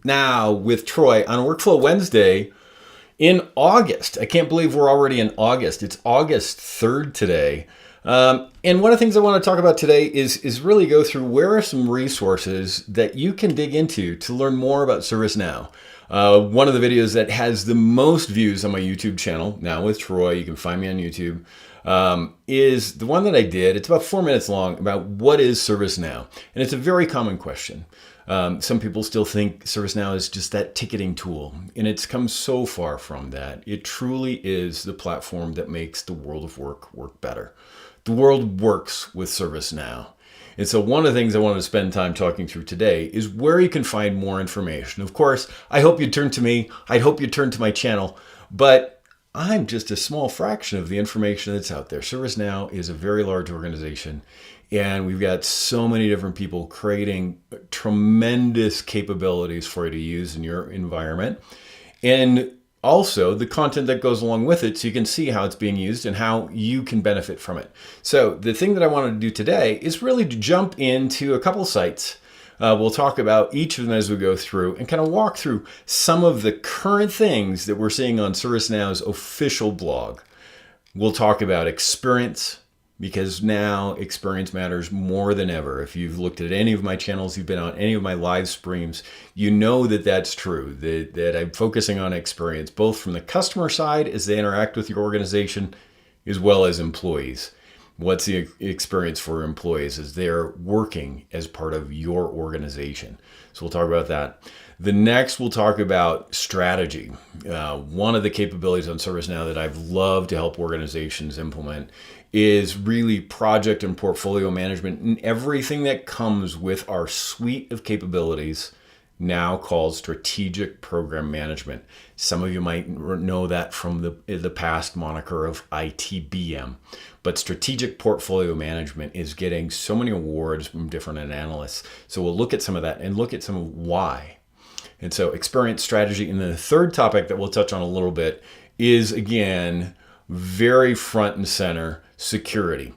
now with Troy on Workflow Wednesday in August. I can't believe we're already in August. It's August 3rd today. And one of the things I want to talk about today is really go through where are some resources that you can dig into to learn more about ServiceNow. One of the videos that has the most views on my YouTube channel, Now with Troy, you can find me on YouTube, is the one that I did. It's about 4 minutes long about what is ServiceNow. And it's a very common question. Some people still think ServiceNow is just that ticketing tool, and it's come so far from that. It truly is the platform that makes the world of work better. The world works with ServiceNow. And so one of the things I wanted to spend time talking through today is where you can find more information. Of course, I hope you turn to me. I hope you turn to my channel, but I'm just a small fraction of the information that's out there. ServiceNow is a very large organization, and we've got so many different people creating tremendous capabilities for you to use in your environment. And also the content that goes along with it, so you can see how it's being used and how you can benefit from it. So the thing that I wanted to do today is really to jump into a couple sites. We'll talk about each of them as we go through and kind of walk through some of the current things that we're seeing on ServiceNow's official blog. We'll talk about experience, because now experience matters more than ever. If you've looked at any of my channels, you've been on any of my live streams, you know that that's true, that I'm focusing on experience, both from the customer side as they interact with your organization, as well as employees. What's the experience for employees as they're working as part of your organization? So we'll talk about that. The next, we'll talk about strategy. One of the capabilities on ServiceNow that I've loved to help organizations implement is really project and portfolio management and everything that comes with our suite of capabilities, now called strategic program management. Some of you might know that from the past moniker of ITBM, but strategic portfolio management is getting so many awards from different analysts. So we'll look at some of that and look at some of why. And so experience, strategy. And then the third topic that we'll touch on a little bit is, again, very front and center, security.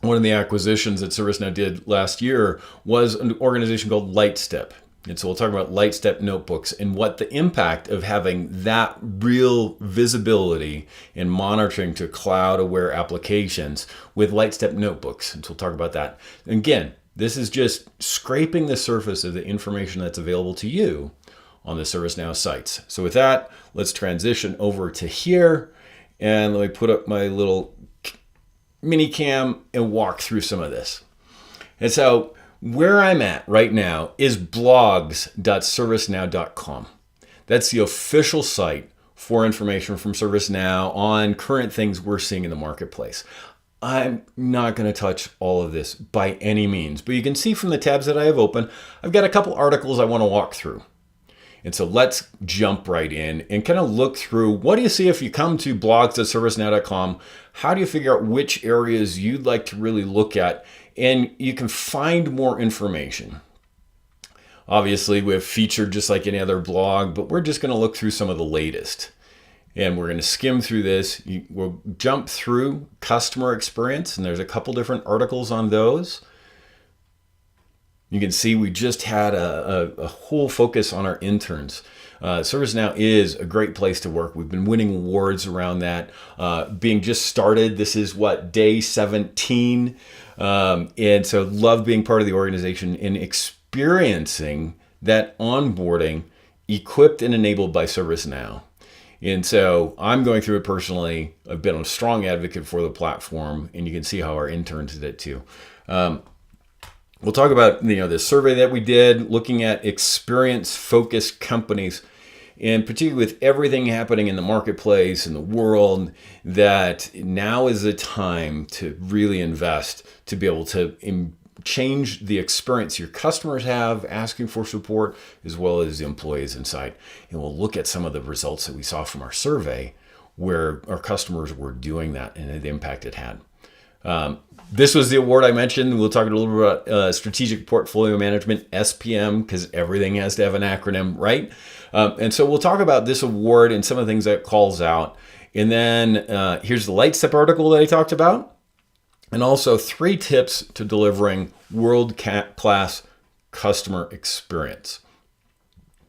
One of the acquisitions that ServiceNow did last year was an organization called Lightstep. And so we'll talk about Lightstep notebooks and what the impact of having that real visibility and monitoring to cloud-aware applications with Lightstep notebooks. And so we'll talk about that. Again, this is just scraping the surface of the information that's available to you on the ServiceNow sites. So with that, let's transition over to here. And let me put up my little mini cam and walk through some of this. And so where I'm at right now is blogs.servicenow.com. That's the official site for information from ServiceNow on current things we're seeing in the marketplace. I'm not going to touch all of this by any means, but you can see from the tabs that I have open, I've got a couple articles I want to walk through. And so let's jump right in and kind of look through, what do you see if you come to blogs.servicenow.com? How do you figure out which areas you'd like to really look at? And you can find more information. Obviously, we have featured just like any other blog, but we're just going to look through some of the latest. And we're going to skim through this. We'll jump through customer experience, and there's a couple different articles on those. You can see we just had a whole focus on our interns. ServiceNow is a great place to work. We've been winning awards around that. Being just started, this is what, day 17. And so love being part of the organization and experiencing that onboarding equipped and enabled by ServiceNow. And so I'm going through it personally. I've been a strong advocate for the platform, and you can see how our interns did it too. We'll talk about the survey that we did, looking at experience-focused companies, and particularly with everything happening in the marketplace and the world, that now is the time to really invest to be able to change the experience your customers have asking for support, as well as the employees inside. And we'll look at some of the results that we saw from our survey where our customers were doing that and the impact it had. This was the award I mentioned. We'll talk a little bit about strategic portfolio management, SPM, because everything has to have an acronym, right? And so we'll talk about this award and some of the things that it calls out. And then here's the Lightstep article that I talked about. And also 3 tips to delivering world-class customer experience.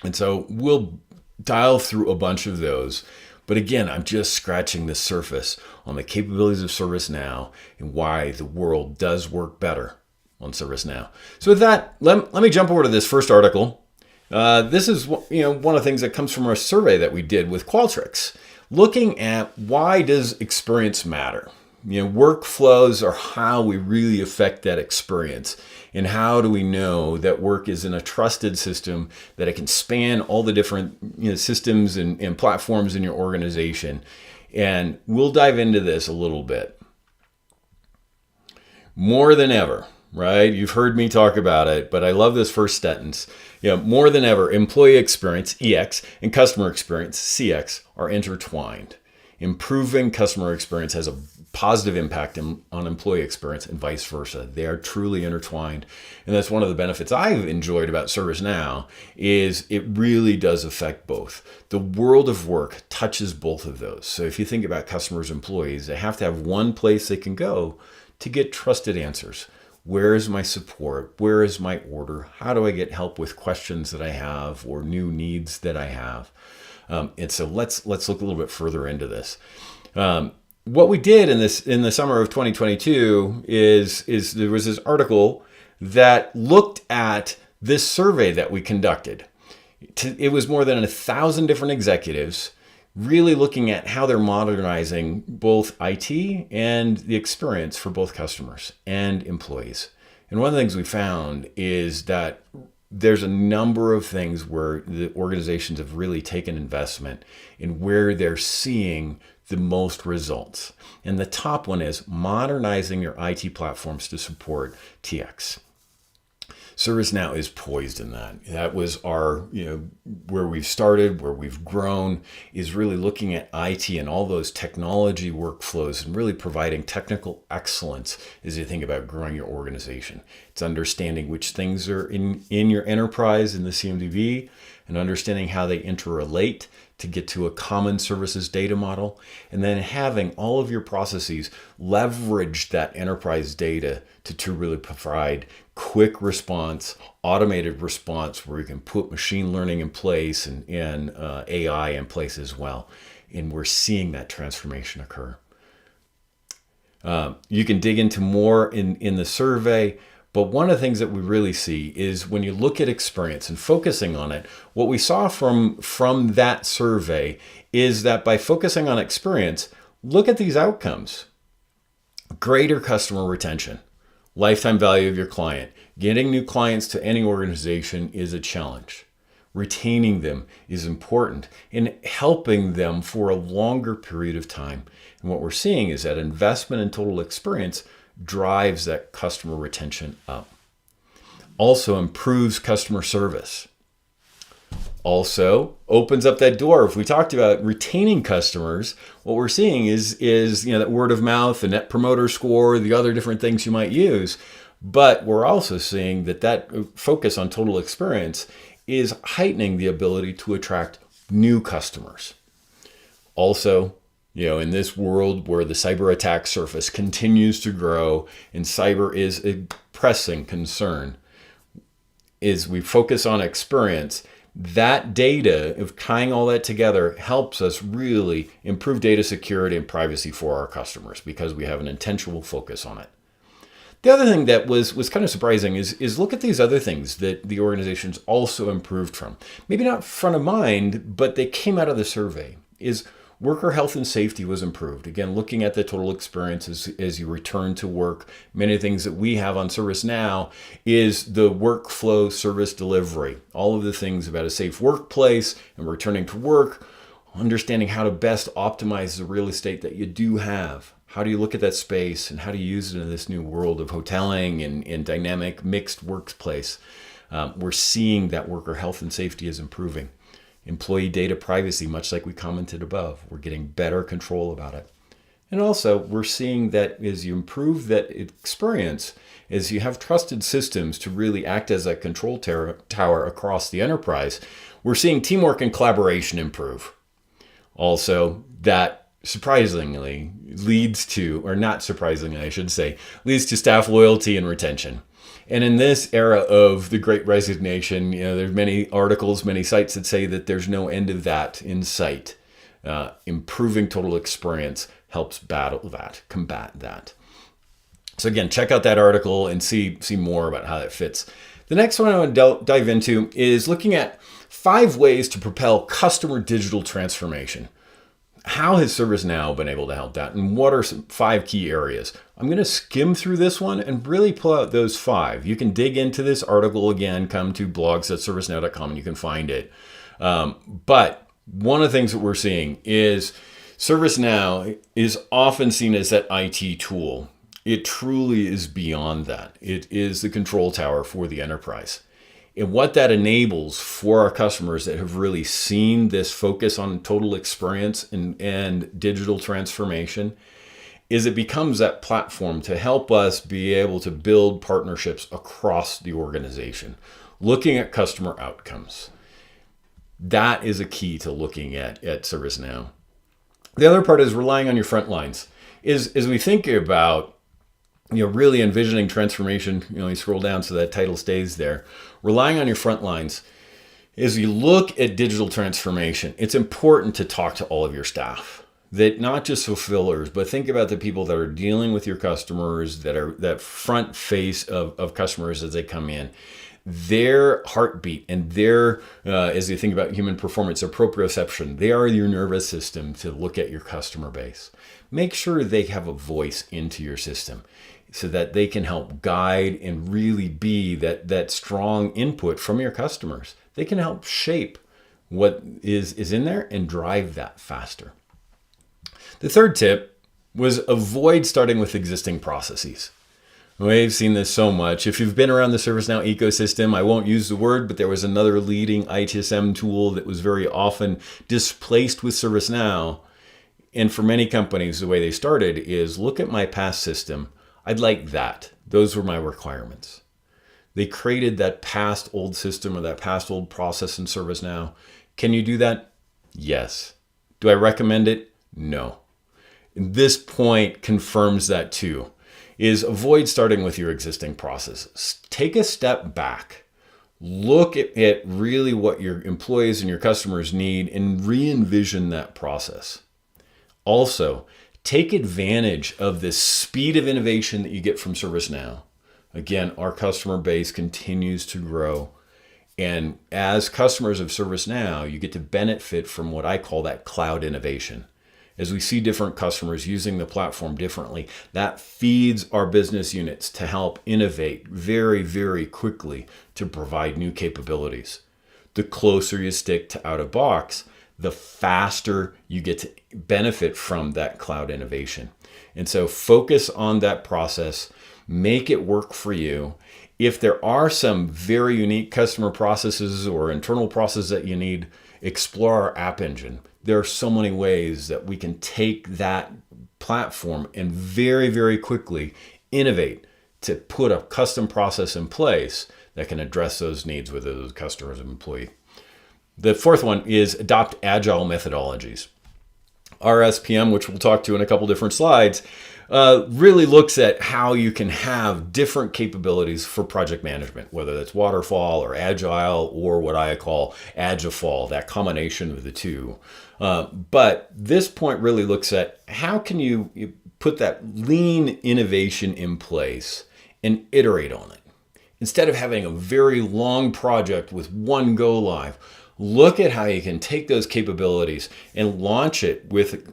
And so we'll dial through a bunch of those. But again, I'm just scratching the surface on the capabilities of ServiceNow and why the world does work better on ServiceNow. So with that, let me jump over to this first article. This is one of the things that comes from a survey that we did with Qualtrics, looking at why does experience matter? Workflows are how we really affect that experience. And how do we know that work is in a trusted system, that it can span all the different systems and platforms in your organization? And we'll dive into this a little bit. More than ever, right? You've heard me talk about it, but I love this first sentence. More than ever, employee experience, EX, and customer experience, CX, are intertwined. Improving customer experience has a positive impact on employee experience and vice versa. They are truly intertwined. And that's one of the benefits I've enjoyed about ServiceNow is it really does affect both. The world of work touches both of those. So if you think about customers, employees, they have to have one place they can go to get trusted answers. Where is my support? Where is my order? How do I get help with questions that I have or new needs that I have? And so let's look a little bit further into this. What we did in the summer of 2022 is there was this article that looked at this survey that we conducted. It was more than 1,000 different executives really looking at how they're modernizing both IT and the experience for both customers and employees. And one of the things we found is that there's a number of things where the organizations have really taken investment in where they're seeing the most results. And the top one is modernizing your IT platforms to support TX. ServiceNow is poised in that. That was our, where we've started, where we've grown, is really looking at IT and all those technology workflows and really providing technical excellence as you think about growing your organization. It's understanding which things are in your enterprise in the CMDB and understanding how they interrelate to get to a common services data model, and then having all of your processes leverage that enterprise data to really provide quick response, automated response, where you can put machine learning in place and AI in place as well. And we're seeing that transformation occur. You can dig into more in the survey, but one of the things that we really see is when you look at experience and focusing on it, what we saw from that survey is that by focusing on experience, look at these outcomes. Greater customer retention, lifetime value of your client. Getting new clients to any organization is a challenge. Retaining them is important and helping them for a longer period of time. And what we're seeing is that investment in total experience drives that customer retention up. Also improves customer service. Also opens up that door. If we talked about retaining customers, what we're seeing is that word of mouth, the net promoter score, the other different things you might use. But we're also seeing that focus on total experience is heightening the ability to attract new customers. Also, in this world where the cyber attack surface continues to grow and cyber is a pressing concern, is we focus on experience. That data, of tying all that together, helps us really improve data security and privacy for our customers because we have an intentional focus on it. The other thing that was kind of surprising is look at these other things that the organizations also improved from. Maybe not front of mind, but they came out of the survey. Is worker health and safety was improved. Again, looking at the total experience as you return to work. Many things that we have on ServiceNow is the workflow service delivery. All of the things about a safe workplace and returning to work, understanding how to best optimize the real estate that you do have. How do you look at that space and how do you use it in this new world of hoteling and dynamic mixed workplace? We're seeing that worker health and safety is improving. Employee data privacy, much like we commented above, we're getting better control about it. And also, we're seeing that as you improve that experience, as you have trusted systems to really act as a control tower across the enterprise, we're seeing teamwork and collaboration improve. Also, that surprisingly leads to, or not surprisingly, I should say, leads to staff loyalty and retention. And in this era of the Great Resignation, there's many articles, many sites that say that there's no end of that in sight. Improving total experience helps combat that. So again, check out that article and see more about how that fits. The next one I want to dive into is looking at 5 ways to propel customer digital transformation. How has ServiceNow been able to help that? And what are some 5 key areas? I'm going to skim through this one and really pull out those 5. You can dig into this article again, come to blogs.servicenow.com and you can find it. But one of the things that we're seeing is ServiceNow is often seen as that IT tool. It truly is beyond that. It is the control tower for the enterprise. And what that enables for our customers that have really seen this focus on total experience and digital transformation is it becomes that platform to help us be able to build partnerships across the organization, looking at customer outcomes. That is a key to looking at ServiceNow. The other part is relying on your front lines. As we think about really envisioning transformation, you scroll down so that title stays there. Relying on your front lines. As you look at digital transformation, it's important to talk to all of your staff. That not just fulfillers, but think about the people that are dealing with your customers, that are that front face of customers as they come in. Their heartbeat and their, as you think about human performance, their proprioception, they are your nervous system to look at your customer base. Make sure they have a voice into your system so that they can help guide and really be that strong input from your customers. They can help shape what is in there and drive that faster. The third tip was avoid starting with existing processes. We've seen this so much. If you've been around the ServiceNow ecosystem, I won't use the word, but there was another leading ITSM tool that was very often displaced with ServiceNow. And for many companies, the way they started is look at my past system. I'd like that. Those were my requirements. They created that past old system or that past old process in ServiceNow. Can you do that? Yes. Do I recommend it? No. And this point confirms that too, is avoid starting with your existing processes. Take a step back. Look at really what your employees and your customers need and re-envision that process. Also, take advantage of the speed of innovation that you get from ServiceNow. Again, our customer base continues to grow. And as customers of ServiceNow, you get to benefit from what I call that cloud innovation. As we see different customers using the platform differently, that feeds our business units to help innovate very, very quickly to provide new capabilities. The closer you stick to out of box, the faster you get to benefit from that cloud innovation. And so focus on that process, make it work for you. If there are some very unique customer processes or internal processes that you need, explore our app engine. There are so many ways that we can take that platform and very, very quickly innovate to put a custom process in place that can address those needs with those customers and employees. The fourth one is adopt agile methodologies. RSPM, which we'll talk to in a couple different slides, really looks at how you can have different capabilities for project management, whether that's waterfall or agile or what I call agifall, that combination of the two. But this point really looks at how can you put that lean innovation in place and iterate on it. Instead of having a very long project with one go live, look at how you can take those capabilities and launch it with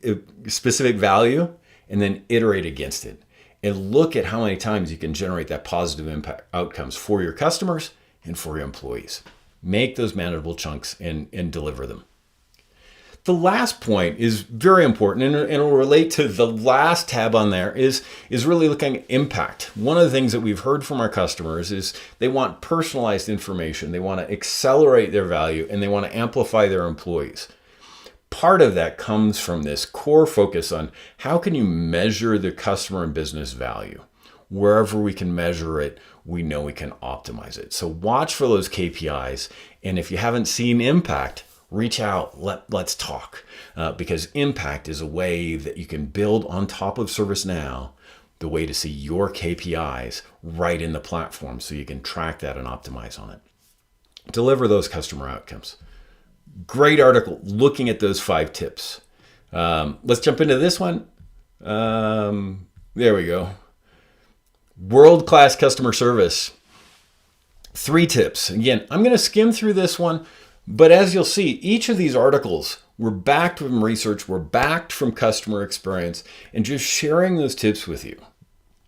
a specific value and then iterate against it. And look at how many times you can generate that positive impact outcomes for your customers and for your employees. Make those manageable chunks and deliver them. The last point is very important and it'll relate to the last tab on there is really looking at impact. One of the things that we've heard from our customers is they want personalized information. They want to accelerate their value and they want to amplify their employees. Part of that comes from this core focus on how can you measure the customer and business value. Wherever we can measure it, we know we can optimize it. So watch for those KPIs. And if you haven't seen impact, reach out, let's talk, because impact is a way that you can build on top of ServiceNow the way to see your KPIs right in the platform so you can track that and optimize on it. Deliver those customer outcomes. Great article looking at those 5 tips. Let's jump into this one. There we go. World-class customer service. 3 tips. Again, I'm going to skim through this one, but as you'll see, each of these articles were backed from research, were backed from customer experience, and just sharing those tips with you.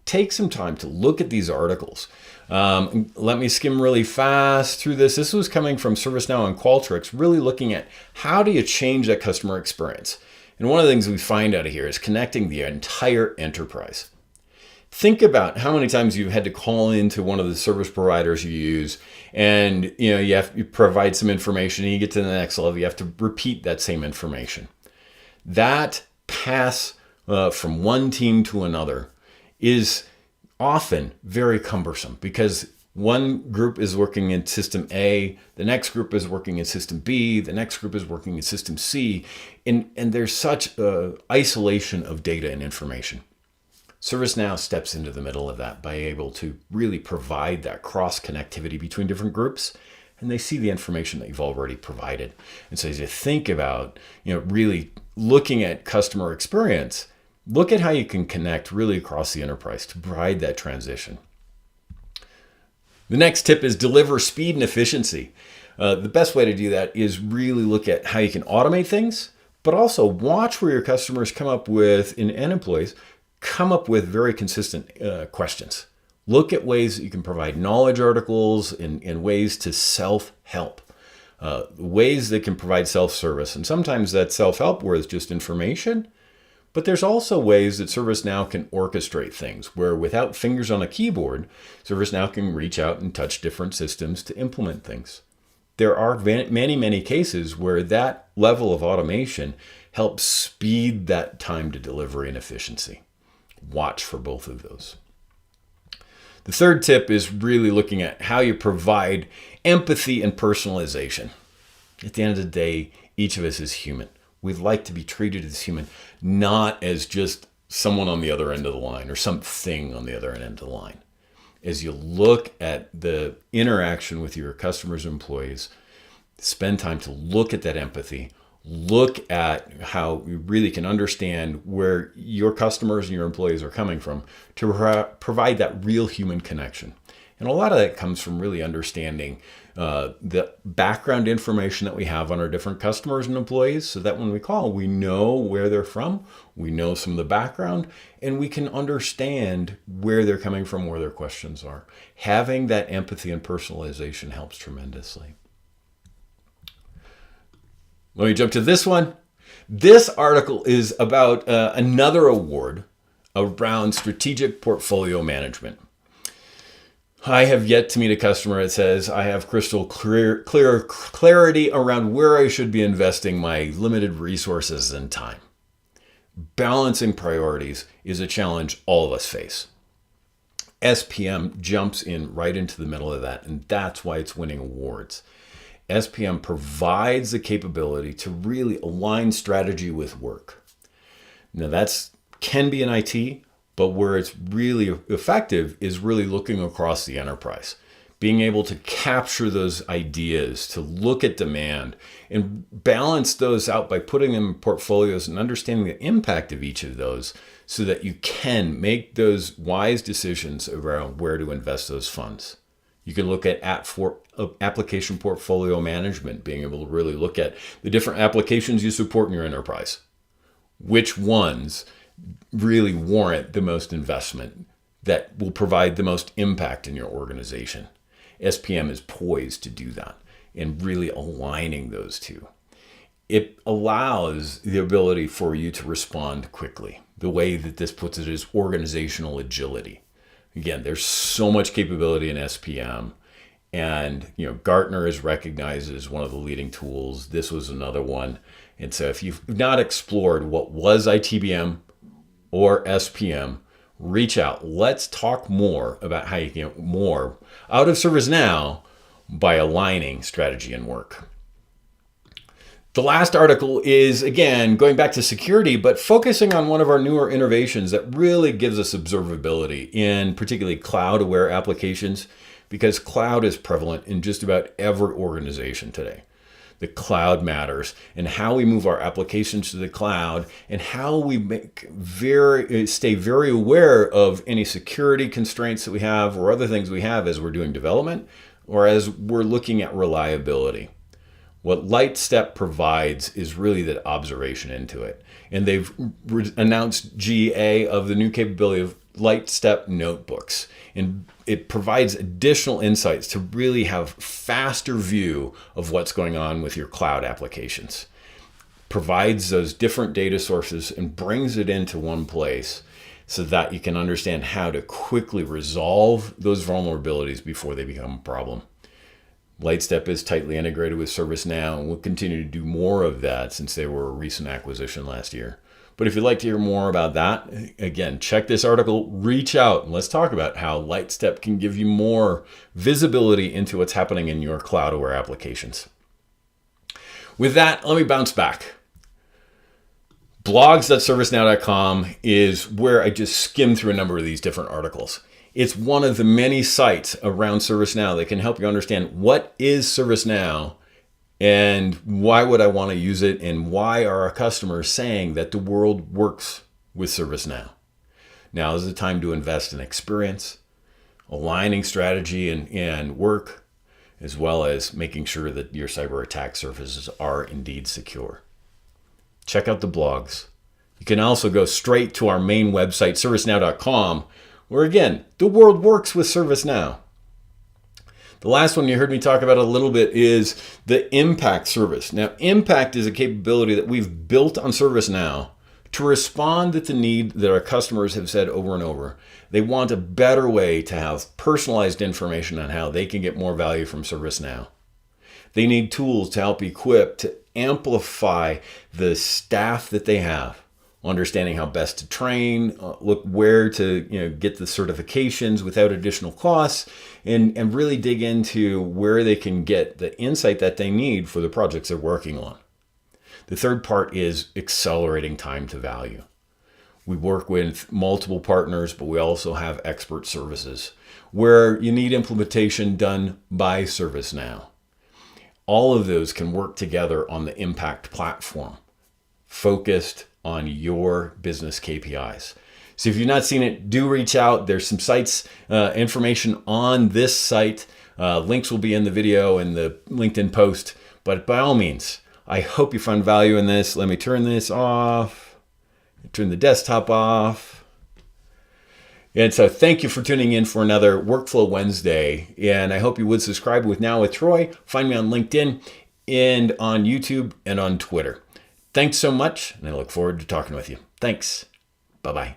Take some time to look at these articles. Let me skim really fast through this. This was coming from ServiceNow and Qualtrics, really looking at how do you change that customer experience. And one of the things we find out of here is connecting the entire enterprise. Think about how many times you've had to call into one of the service providers you use, and you provide some information, and you get to the next level, you have to repeat that same information. That pass from one team to another is often very cumbersome because one group is working in system A, the next group is working in system B, the next group is working in system C, and there's such isolation of data and information. ServiceNow steps into the middle of that by able to really provide that cross connectivity between different groups, and they see the information that you've already provided. And so as you think about, really looking at customer experience, look at how you can connect really across the enterprise to provide that transition. The next tip is deliver speed and efficiency. The best way to do that is really look at how you can automate things, but also watch where your customers come up with, and employees come up with very consistent questions. Look at ways that you can provide knowledge articles and ways to self-help, ways that can provide self-service. And sometimes that self-help where it's just information, but there's also ways that ServiceNow can orchestrate things where without fingers on a keyboard, ServiceNow can reach out and touch different systems to implement things. There are many, many cases where that level of automation helps speed that time to delivery and efficiency. Watch for both of those. The third tip is really looking at how you provide empathy and personalization. At the end of the day, each of us is human. We'd like to be treated as human, not as just someone on the other end of the line or something on the other end of the line. As you look at the interaction with your customers and employees, spend time to look at that empathy. Look at how you really can understand where your customers and your employees are coming from to provide that real human connection. And a lot of that comes from really understanding the background information that we have on our different customers and employees so that when we call, we know where they're from, we know some of the background, and we can understand where they're coming from, where their questions are. Having that empathy and personalization helps tremendously. Let me jump to this one. This article is about another award around strategic portfolio management. I have yet to meet a customer that says, I have crystal clear clarity around where I should be investing my limited resources and time. Balancing priorities is a challenge all of us face. SPM jumps in right into the middle of that, and that's why it's winning awards. SPM provides the capability to really align strategy with work. Now that can be in IT, but where it's really effective is really looking across the enterprise, being able to capture those ideas, to look at demand and balance those out by putting them in portfolios and understanding the impact of each of those so that you can make those wise decisions around where to invest those funds. You can look at application portfolio management, being able to really look at the different applications you support in your enterprise. Which ones really warrant the most investment that will provide the most impact in your organization? SPM is poised to do that and really aligning those two. It allows the ability for you to respond quickly. The way that this puts it is organizational agility. Again, there's so much capability in SPM, and Gartner is recognized as one of the leading tools. This was another one. And so if you've not explored what was ITBM or SPM, reach out. Let's talk more about how you can get more out of ServiceNow by aligning strategy and work. The last article is, again, going back to security, but focusing on one of our newer innovations that really gives us observability in particularly cloud-aware applications, because cloud is prevalent in just about every organization today. The cloud matters, and how we move our applications to the cloud, and how we stay very aware of any security constraints that we have or other things we have as we're doing development or as we're looking at reliability. What Lightstep provides is really that observation into it. And they've announced GA of the new capability of Lightstep notebooks. And it provides additional insights to really have faster view of what's going on with your cloud applications. Provides those different data sources and brings it into one place so that you can understand how to quickly resolve those vulnerabilities before they become a problem. Lightstep is tightly integrated with ServiceNow and will continue to do more of that since they were a recent acquisition last year. But if you'd like to hear more about that, again, check this article, reach out, and let's talk about how Lightstep can give you more visibility into what's happening in your cloud-aware applications. With that, let me bounce back. Blogs.servicenow.com is where I just skim through a number of these different articles. It's one of the many sites around ServiceNow that can help you understand what is ServiceNow and why would I want to use it, and why are our customers saying that the world works with ServiceNow. Now is the time to invest in experience, aligning strategy and work, as well as making sure that your cyber attack surfaces are indeed secure. Check out the blogs. You can also go straight to our main website, servicenow.com, where again, the world works with ServiceNow. The last one you heard me talk about a little bit is the Impact service. Now, Impact is a capability that we've built on ServiceNow to respond to the need that our customers have said over and over. They want a better way to have personalized information on how they can get more value from ServiceNow. They need tools to help equip, to amplify the staff that they have. Understanding how best to train, look where to get the certifications without additional costs, and really dig into where they can get the insight that they need for the projects they're working on. The third part is accelerating time to value. We work with multiple partners, but we also have expert services where you need implementation done by ServiceNow. All of those can work together on the Impact platform, focused on your business KPIs. So if you've not seen it, do reach out. There's some sites, information on this site. Links will be in the video and the LinkedIn post. But by all means, I hope you find value in this. Let me turn this off. Turn the desktop off. And so thank you for tuning in for another Workflow Wednesday. And I hope you would subscribe with Now with Troy. Find me on LinkedIn and on YouTube and on Twitter. Thanks so much, and I look forward to talking with you. Thanks. Bye-bye.